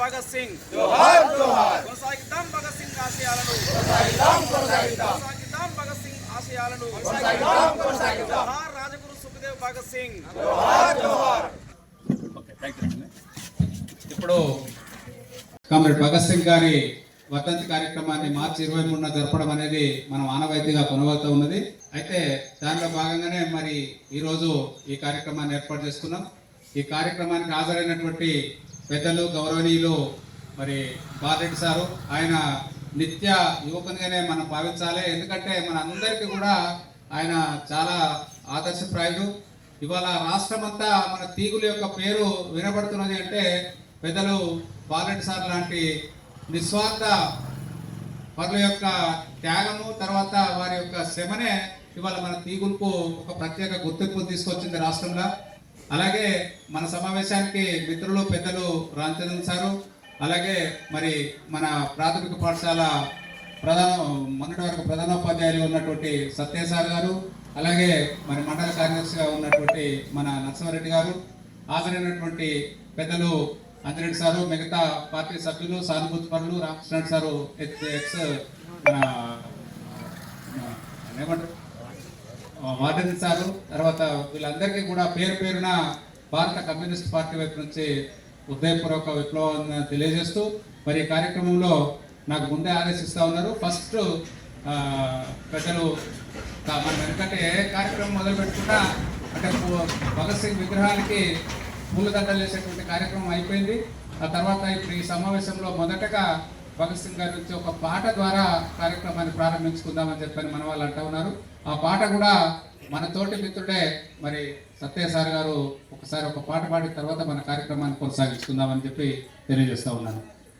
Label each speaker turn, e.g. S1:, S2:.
S1: భగత్ సింగ్ కొనసాగిద్దాం భగత్ సింగ్ ఆశయాలను కొనసాగిద్దాం భగత్ సింగ్ ఆశయాలను జోహార్ రాజగురు సుఖదేవ్ భగత్ సింగ్.
S2: ఇప్పుడు కామ్రేడ్ భగత్ సింగ్ గారి వర్ధంతి కార్యక్రమాన్ని మార్చి 23న జరపడం అనేది మనం ఆనవాయితీగా కొనవలతో ఉన్నది. అయితే దానిలో భాగంగానే మరి ఈరోజు ఈ కార్యక్రమాన్ని ఏర్పాటు చేసుకున్నాం. ఈ కార్యక్రమానికి హాజరైనటువంటి పెద్దలు గౌరవనీయులు మరి బాలరెడ్డి సారు, ఆయన నిత్య యువకునిగానే మనం భావించాలి. ఎందుకంటే మన అందరికీ కూడా ఆయన చాలా ఆదర్శప్రాయుడు. ఇవాళ రాష్ట్రమంతా మన తీగుల యొక్క పేరు వినబడుతున్నది అంటే పెద్దలు బాలరెడ్డి సార్ లాంటి నిస్వార్థ పరుల యొక్క త్యాగము, తర్వాత వారి యొక్క శ్రమనే ఇవాళ మన తీగులకు ఒక ప్రత్యేక గుర్తింపు తీసుకొచ్చింది రాష్ట్రంలో. అలాగే మన సమావేశానికి మిత్రులు పెద్దలు రామచంద్రన్ సారు, అలాగే మరి మన ప్రాథమిక పాఠశాల మొన్నటి వరకు ప్రధానోపాధ్యాయులు ఉన్నటువంటి సత్య సార్ గారు, అలాగే మరి మండల కార్యదర్శిగా ఉన్నటువంటి మన నరసింహారెడ్డి గారు, హాజరైనటువంటి పెద్దలు అంజరెడ్డి సారు, మిగతా పార్టీ సభ్యులు, సానుభూతి పరులు, రామకృష్ణ సారు, ఎక్స్ ఏమంటారు వార్డెన్ సారు, తర్వాత వీళ్ళందరికీ కూడా పేరు పేరున భారత కమ్యూనిస్ట్ పార్టీ వైపు నుంచి హృదయపూర్వక విప్లవాన్ని తెలియజేస్తూ మరి ఈ కార్యక్రమంలో నాకు ముందే ఆదేశిస్తూ ఉన్నారు. ఫస్ట్ ప్రజలు మనం ఎందుకంటే ఏ కార్యక్రమం మొదలు పెట్టుకున్నా అంటే భగత్ సింగ్ విగ్రహానికి పూలదండలు వేసేటువంటి కార్యక్రమం అయిపోయింది. ఆ తర్వాత ఇప్పుడు ఈ సమావేశంలో మొదటగా భగత్ సింగ్ గారి నుంచి ఒక పాట ద్వారా కార్యక్రమాన్ని ప్రారంభించుకుందామని చెప్పని మన వాళ్ళు అంటూ ఉన్నారు. ఆ పాట కూడా మన తోటి మిత్రుడే మరి సత్య సార్ గారు ఒకసారి ఒక పాట పాడిన తర్వాత మన కార్యక్రమాన్ని కొనసాగించుకుందామని చెప్పి తెలియజేస్తూ ఉన్నాను.